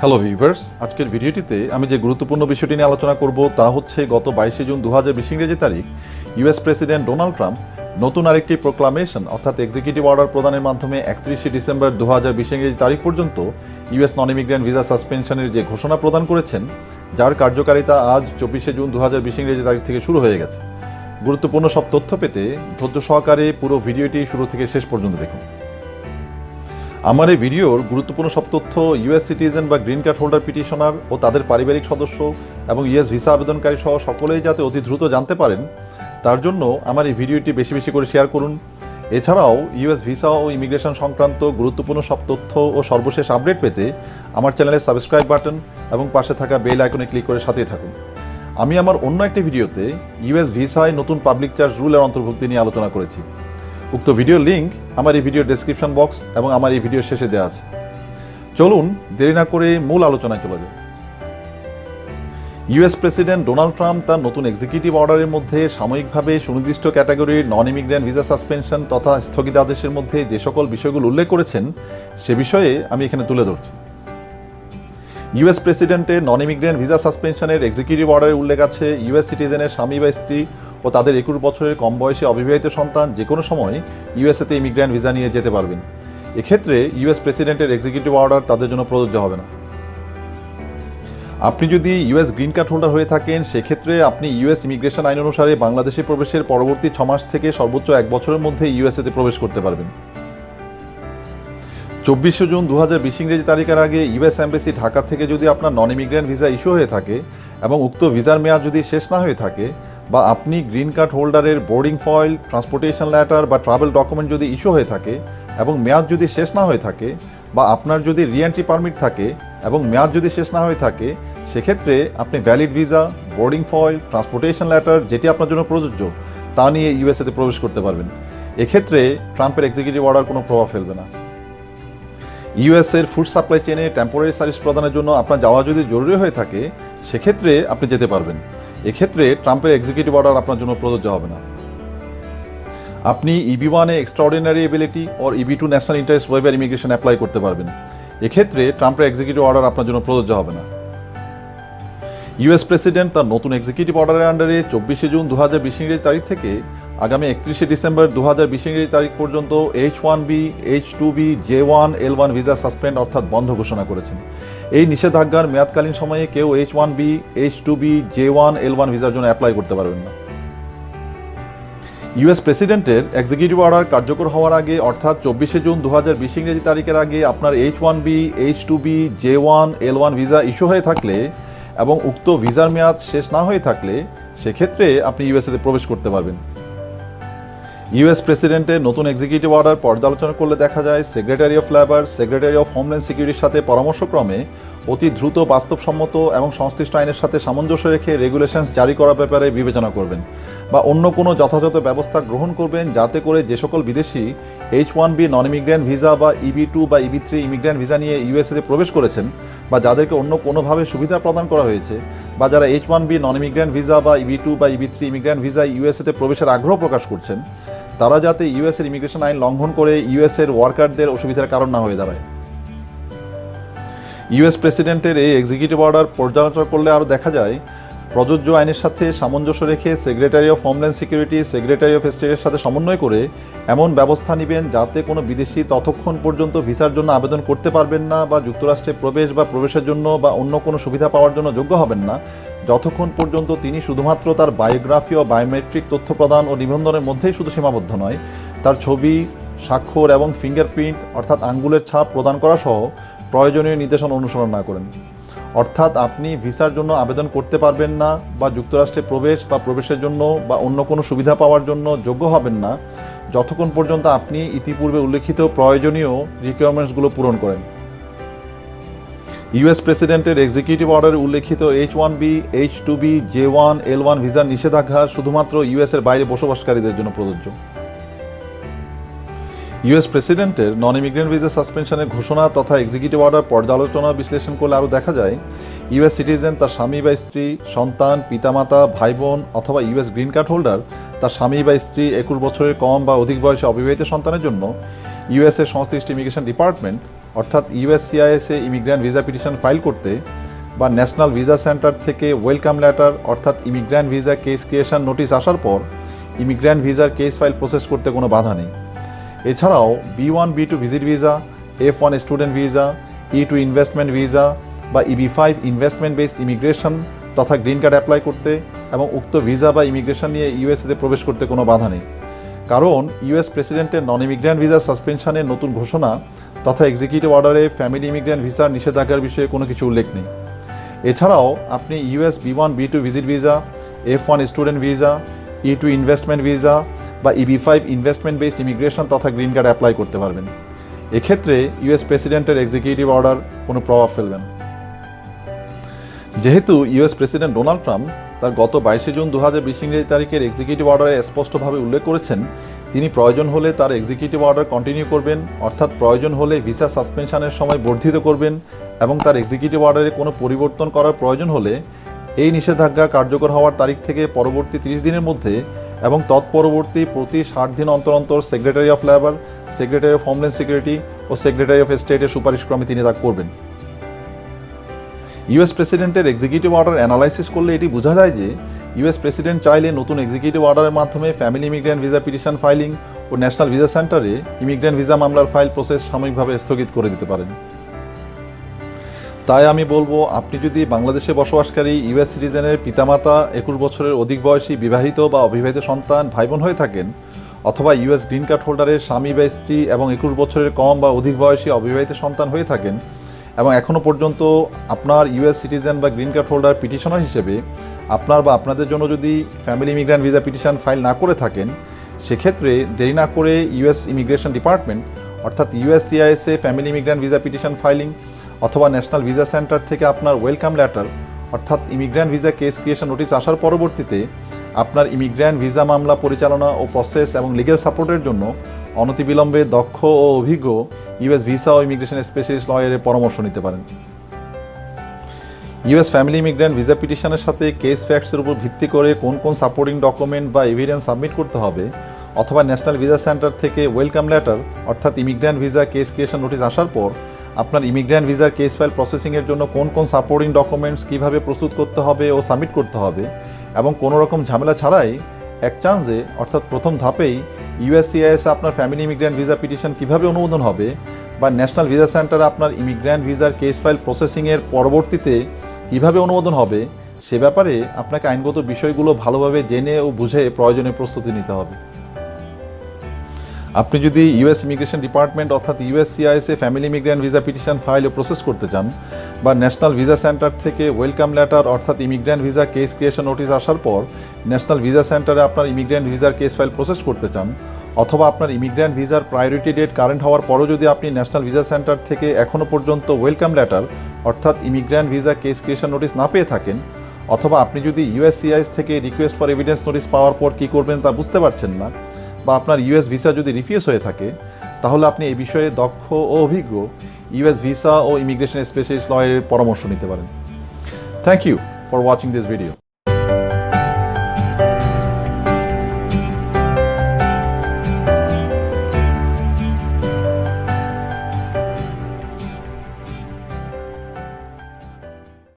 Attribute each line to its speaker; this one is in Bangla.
Speaker 1: হ্যালো ভিউয়ার্স, আজকের ভিডিওটিতে আমি যে গুরুত্বপূর্ণ বিষয়টি নিয়ে আলোচনা করব তা হচ্ছে গত 22শে জুন 2020 ইংরেজি তারিখ ইউএস প্রেসিডেন্ট ডোনাল্ড ট্রাম্প নতুন আরেকটি প্রোক্লামেশন অর্থাৎ এক্সিকিউটিভ অর্ডার প্রদানের মাধ্যমে 31শে ডিসেম্বর 2020 ইংরেজি তারিখ পর্যন্ত ইউএস নন ইমিগ্রেন্ট ভিসা সাসপেনশনের যে ঘোষণা প্রদান করেছেন, যার কার্যকারিতা আজ 24শে জুন 2020 ইংরেজি তারিখ থেকে শুরু হয়ে গেছে। গুরুত্বপূর্ণ সব তথ্য পেতে ধৈর্য সহকারে পুরো ভিডিওটি শুরু থেকে শেষ পর্যন্ত দেখুন। আমার এই ভিডিওর গুরুত্বপূর্ণ সব তথ্য ইউএস সিটিজেন বা গ্রিন কার্ড হোল্ডার পিটিশনার ও তাদের পারিবারিক সদস্য এবং ইউএস ভিসা আবেদনকারী সহ সকলেই যাতে অতি দ্রুত জানতে পারেন, তার জন্য আমার এই ভিডিওটি বেশি বেশি করে শেয়ার করুন। এছাড়াও ইউএস ভিসা ও ইমিগ্রেশন সংক্রান্ত গুরুত্বপূর্ণ সব তথ্য ও সর্বশেষ আপডেট পেতে আমার চ্যানেলের সাবস্ক্রাইব বাটন এবং পাশে থাকা বেল আইকনে ক্লিক করে সাথেই থাকুন। আমি আমার অন্য একটি ভিডিওতে ইউএস ভিসায় নতুন পাবলিক চার্জ রুলের অন্তর্ভুক্তি নিয়ে আলোচনা করেছি। উক্ত ভিডিওর লিঙ্ক আমার এই ভিডিওর ডেসক্রিপশন বক্স এবং আমার এই ভিডিওর শেষে দেওয়া আছে। চলুন দেরি না করে মূল আলোচনায় চলে যায়। ইউএস প্রেসিডেন্ট ডোনাল্ড ট্রাম্প তার নতুন এক্সিকিউটিভ অর্ডারের মধ্যে সাময়িকভাবে সুনির্দিষ্ট ক্যাটাগরির নন ইমিগ্রেন্ট ভিসা সাসপেনশন তথা স্থগিতাদেশের মধ্যে যে সকল বিষয়গুলো উল্লেখ করেছেন সে বিষয়ে আমি এখানে তুলে ধরছি। ইউএস প্রেসিডেন্টের নন ইমিগ্রেন্ট ভিসা সাসপেনশনের এক্সিকিউটিভ অর্ডারে উল্লেখ আছে ইউএস সিটিজেনের স্বামী বা স্ত্রী ও তাদের 21 বছরের কম বয়সী অবিবাহিত সন্তান যে কোনো সময় ইউএসএতে ইমিগ্রেন্ট ভিসা নিয়ে যেতে পারবেন। এক্ষেত্রে ইউএস প্রেসিডেন্টের এক্সিকিউটিভ অর্ডার তাদের জন্য প্রযোজ্য হবে না। আপনি যদি ইউএস গ্রিন কার্ড হোল্ডার হয়ে থাকেন, সেক্ষেত্রে আপনি ইউএস ইমিগ্রেশন আইন অনুসারে বাংলাদেশে প্রবেশের পরবর্তী 6 মাস থেকে সর্বোচ্চ 1 বছরের মধ্যে ইউএসএতে প্রবেশ করতে পারবেন। 24শে জুন 2020 ইংরেজি তারিখের আগে ইউএস এম্বাসি ঢাকা থেকে যদি আপনার নন ইমিগ্রেন্ট ভিসা ইস্যু হয়ে থাকে এবং উক্ত ভিসার মেয়াদ যদি শেষ না হয়ে থাকে, বা আপনি গ্রিন কার্ড হোল্ডারের বোর্ডিং ফয়েল, ট্রান্সপোর্টেশন লেটার বা ট্রাভেল ডকুমেন্ট যদি ইস্যু হয়ে থাকে এবং মেয়াদ যদি শেষ না হয়ে থাকে, বা আপনার যদি রিএন্ট্রি পারমিট থাকে এবং মেয়াদ যদি শেষ না হয়ে থাকে, সেক্ষেত্রে আপনি valid visa, boarding foil, transportation letter যেটি আপনার জন্য প্রযোজ্য তা নিয়ে ইউএসএতে প্রবেশ করতে পারবেন। এক্ষেত্রে ট্রাম্পের এক্সিকিউটিভ অর্ডার কোনো প্রভাব ফেলবে না। ইউএসের ফুড সাপ্লাই চেনে টেম্পোরারি সার্ভিস প্রদানের জন্য আপনার যাওয়া যদি জরুরি হয়ে থাকে, সেক্ষেত্রে আপনি যেতে পারবেন। এক্ষেত্রে ট্রাম্পের এক্সিকিউটিভ অর্ডার আপনার জন্য প্রযোজ্য হবে না। আপনি EB-1 এক্সট্রাঅর্ডিনারি এবিলিটি ও EB-2 national interest weber immigration apply করতে পারবেন। এক্ষেত্রে ট্রাম্পের এক্সিকিউটিভ অর্ডার আপনার জন্য প্রযোজ্য হবে না। ইউএস প্রেসিডেন্ট তার নতুন এক্সিকিউটিভ অর্ডারের আন্ডারে 24শে জুন 2020 ইংরেজি তারিখ থেকে আগামী 31শে ডিসেম্বর 2020 ইংরেজি তারিখ পর্যন্ত H-1B, H-2B, J-1, L-1 visa suspend অর্থাৎ বন্ধ ঘোষণা করেছেন। এই নিষেধাজ্ঞার মেয়াদকালীন সময়ে কেউ H-1B, H-2B, J-1, L-1 ভিসার জন্য অ্যাপ্লাই করতে পারবেন না। ইউএস প্রেসিডেন্টের এক্সিকিউটিভ অর্ডার কার্যকর হওয়ার আগে অর্থাৎ 24শে জুন 2020 ইংরেজি তারিখের আগে আপনার H-1B, H-2B, J-1, L-1 visa issue হয়ে থাকলে এবং উক্ত ভিসার মেয়াদ শেষ না হয়ে থাকলে, সেক্ষেত্রে আপনি ইউএসএতে প্রবেশ করতে পারবেন। ইউএস প্রেসিডেন্টের নতুন এক্সিকিউটিভ অর্ডার পর্যালোচনা করলে দেখা যায় secretary of labour, secretary of homeland সিকিউরিটির সাথে পরামর্শক্রমে অতি দ্রুত বাস্তবসম্মত এবং সংশ্লিষ্ট আইনের সাথে সামঞ্জস্য রেখে রেগুলেশনস জারি করার ব্যাপারে বিবেচনা করবেন বা অন্য কোনো যথাযথ ব্যবস্থা গ্রহণ করবেন, যাতে করে যে সকল বিদেশি H-1B নন ইমিগ্রেন্ট ভিসা বা EB-2 বা EB-3 ইমিগ্রেন্ট ভিসা নিয়ে ইউএসএতে প্রবেশ করেছেন বা যাদেরকে অন্য কোনোভাবে সুবিধা প্রদান করা হয়েছে, বা যারা H-1B নন ইমিগ্রেন্ট ভিসা বা EB-2 বা EB-3 ইমিগ্রেন্ট ভিসা ইউএসএতে প্রবেশের আগ্রহ প্রকাশ করছেন, তারা যাতে ইউএসের ইমিগ্রেশন আইন লঙ্ঘন করে ইউএসের ওয়ার্কারদের অসুবিধার কারণ না হয়ে দাঁড়ায়। ইউএস প্রেসিডেন্টের এই এক্সিকিউটিভ অর্ডার পর্যালোচনা করলে আরও দেখা যায় প্রযোজ্য আইনের সাথে সামঞ্জস্য রেখে secretary of homeland security, secretary of স্টেটের সাথে সমন্বয় করে এমন ব্যবস্থা নেবেন যাতে কোনো বিদেশি ততক্ষণ পর্যন্ত ভিসার জন্য আবেদন করতে পারবেন না বা যুক্তরাষ্ট্রে প্রবেশ বা প্রবেশের জন্য বা অন্য কোনো সুবিধা পাওয়ার জন্য যোগ্য হবেন না, যতক্ষণ পর্যন্ত তিনি শুধুমাত্র তার বায়োগ্রাফি ও বায়োমেট্রিক তথ্য প্রদান ও নিবন্ধনের মধ্যেই শুধু সীমাবদ্ধ নয়, তার ছবি, স্বাক্ষর এবং ফিঙ্গারপ্রিন্ট অর্থাৎ আঙ্গুলের ছাপ প্রদান করা সহ প্রয়োজনীয় নির্দেশনা অনুসরণ না করেন। অর্থাৎ আপনি ভিসার জন্য আবেদন করতে পারবেন না বা যুক্তরাষ্ট্রে প্রবেশ বা প্রবেশের জন্য বা অন্য কোনো সুবিধা পাওয়ার জন্য যোগ্য হবেন না, যতক্ষণ পর্যন্ত আপনি ইতিপূর্বে উল্লেখিত প্রয়োজনীয় রিকোয়ারমেন্টসগুলো পূরণ করেন। ইউএস প্রেসিডেন্টের এক্সিকিউটিভ অর্ডারে উল্লেখিত H-1B, H-2B, J-1, L-1 ভিসার নিষেধাজ্ঞা শুধুমাত্র ইউএসের বাইরে বসবাসকারীদের জন্য প্রযোজ্য। ইউএস প্রেসিডেন্টের নন ইমিগ্রেন্ট ভিসা সাসপেনশনের ঘোষণা তথা এক্সিকিউটিভ অর্ডার পর্যালোচনা বিশ্লেষণ করলে আরও দেখা যায় ইউএস সিটিজেন তার স্বামী বা স্ত্রী, সন্তান, পিতামাতা, ভাই বোন অথবা ইউএস গ্রিন কার্ড হোল্ডার তার স্বামী বা স্ত্রী 21 বছরের কম বা অধিক বয়সী অবিবাহিত সন্তানের জন্য ইউএসের সংশ্লিষ্ট ইমিগ্রেশন ডিপার্টমেন্ট অর্থাৎ ইউএসসিআইএসে ইমিগ্র্যান্ট ভিসা পিটিশন ফাইল করতে বা ন্যাশনাল ভিসা সেন্টার থেকে ওয়েলকাম লেটার অর্থাৎ immigrant visa case creation notice আসার পর ইমিগ্র্যান্ট ভিসার কেস ফাইল প্রসেস করতে কোনো বাধা নেই। এছাড়াও B1 B2 visit visa, F1 student visa, E2 investment visa বা EB5 ইনভেস্টমেন্ট বেসড ইমিগ্রেশন তথা গ্রিন কার্ড অ্যাপ্লাই করতে এবং উক্ত ভিসা বা ইমিগ্রেশন নিয়ে ইউএসএতে প্রবেশ করতে কোনো বাধা নেই। কারণ ইউএস প্রেসিডেন্টের নন ইমিগ্র্যান্ট ভিসা সাসপেনশনের নতুন ঘোষণা তথা এক্সিকিউটিভ অর্ডারে ফ্যামিলি ইমিগ্র্যান্ট ভিসার নিষেধাজ্ঞার বিষয়ে কোনো কিছু উল্লেখ নেই। এছাড়াও আপনি US B1 B2 visit visa, F1 student visa, E2 investment visa বা EB5 ইনভেস্টমেন্ট বেসড ইমিগ্রেশন তথা গ্রিন কার্ড অ্যাপ্লাই করতে পারবেন। এক্ষেত্রে ইউএস প্রেসিডেন্টের এক্সিকিউটিভ অর্ডার কোনো প্রভাব ফেলবে না। যেহেতু ইউএস প্রেসিডেন্ট ডোনাল্ড ট্রাম্প তার গত 22 জুন 2020 ইংরেজি তারিখের এক্সিকিউটিভ অর্ডারে স্পষ্টভাবে উল্লেখ করেছেন তিনি প্রয়োজন হলে তার এক্সিকিউটিভ অর্ডার কন্টিনিউ করবেন, অর্থাৎ প্রয়োজন হলে ভিসা সাসপেনশনের সময় বর্ধিত করবেন এবং তার এক্সিকিউটিভ অর্ডারে কোনো পরিবর্তন করার প্রয়োজন হলে এই নিষেধাজ্ঞা কার্যকর হওয়ার তারিখ থেকে পরবর্তী 30 দিনের মধ্যে এবং তৎপরবর্তী প্রতি 60 দিন অন্তর অন্তর secretary of labour, secretary of homeland security ও সেক্রেটারি অফ স্টেটের সুপারিশক্রমে তিনি তা করবেন। ইউএস প্রেসিডেন্টের এক্সিকিউটিভ অর্ডার অ্যানালাইসিস করলে এটি বোঝা যায় যে ইউএস প্রেসিডেন্ট চাইলে নতুন এক্সিকিউটিভ অর্ডারের মাধ্যমে family immigrant visa petition filing ও ন্যাশনাল ভিসা সেন্টারে ইমিগ্র্যান্ট ভিসা মামলার ফাইল প্রসেস সাময়িকভাবে স্থগিত করে দিতে পারেন। তাই আমি বলবো, আপনি যদি বাংলাদেশে বসবাসকারী ইউএস সিটিজেনের পিতামাতা 21 বছরের অধিক বয়সী বিবাহিত বা অবিবাহিত সন্তান ভাই বোন হয়ে থাকেন অথবা ইউএস গ্রিন কার্ড হোল্ডারের স্বামী বা স্ত্রী এবং 21 বছরের কম বা অধিক বয়সী অবিবাহিত সন্তান হয়ে থাকেন এবং এখনও পর্যন্ত আপনার ইউএস সিটিজেন বা গ্রিন কার্ড হোল্ডার পিটিশনার হিসেবে আপনার বা আপনাদের জন্য যদি family immigrant visa petition file না করে থাকেন, সেক্ষেত্রে দেরি না করে ইউএস ইমিগ্রেশন ডিপার্টমেন্ট অর্থাৎ ইউএসসিআইএসএ family immigrant visa petition filing অথবা ন্যাশনাল ভিসা সেন্টার থেকে আপনার ওয়েলকাম লেটার অর্থাৎ immigrant visa case creation notice আসার পরবর্তীতে আপনার ইমিগ্র্যান্ট ভিসা মামলা পরিচালনা ও প্রসেস এবং লিগ্যাল সাপোর্টের জন্য অনতিবিলম্বে দক্ষ ও অভিজ্ঞ ইউএস ভিসা ও ইমিগ্রেশন স্পেশালিস্ট লয়ারের পরামর্শ নিতে পারেন। ইউএস ফ্যামিলি ইমিগ্র্যান্ট ভিসা পিটিশনের সাথে কেস ফ্যাক্টসের উপর ভিত্তি করে কোন কোন সাপোর্টিং ডকুমেন্ট বা এভিডেন্স সাবমিট করতে হবে অথবা ন্যাশনাল ভিসা সেন্টার থেকে ওয়েলকাম লেটার অর্থাৎ immigrant visa case creation notice আসার পর আপনার ইমিগ্র্যান্ট ভিসার কেস ফাইল প্রসেসিংয়ের জন্য কোন কোন সাপোর্টিং ডকুমেন্টস কীভাবে প্রস্তুত করতে হবে ও সাবমিট করতে হবে এবং কোনো রকম ঝামেলা ছাড়াই এক চান্সে অর্থাৎ প্রথম ধাপেই ইউএসসিআইএসে আপনার ফ্যামিলি ইমিগ্র্যান্ট ভিসা পিটিশন কীভাবে অনুমোদন হবে বা ন্যাশনাল ভিসা সেন্টারে আপনার ইমিগ্র্যান্ট ভিসার কেস ফাইল প্রসেসিংয়ের পরবর্তীতে কীভাবে অনুমোদন হবে সে ব্যাপারে আপনাকে আইনগত বিষয়গুলো ভালোভাবে জেনে ও বুঝে প্রয়োজনীয় প্রস্তুতি নিতে হবে। আপনি যদি ইউএস ইমিগ্রেশন ডিপার্টমেন্ট অর্থাৎ ইউএসসিআইএসএ family immigrant visa petition file ও প্রসেস করতে চান বা ন্যাশনাল ভিসা সেন্টার থেকে ওয়েলকাম লেটার অর্থাৎ immigrant visa case creation notice আসার পর ন্যাশনাল ভিসা সেন্টারে আপনার ইমিগ্র্যান্ট ভিসার কেস ফাইল প্রসেস করতে চান অথবা আপনার ইমিগ্র্যান্ট ভিসার প্রায়োরিটি ডেট কারেন্ট হওয়ার পরও যদি আপনি ন্যাশনাল ভিসা সেন্টার থেকে এখনও পর্যন্ত ওয়েলকাম লেটার অর্থাৎ immigrant visa case creation notice না পেয়ে থাকেন অথবা আপনি যদি ইউএসসিআইএস থেকে রিকোয়েস্ট ফর এভিডেন্স নোটিশ পাওয়ার পর কী করবেন তা বুঝতে পারছেন না বা আপনার ইউএস ভিসা যদি রিফিউজ হয়ে থাকে, তাহলে আপনি এই বিষয়ে দক্ষ ও অভিজ্ঞ ইউএস ভিসা ও ইমিগ্রেশন স্পেশালিস্ট লয়ারের পরামর্শ নিতে পারেন। Thank you for watching this video.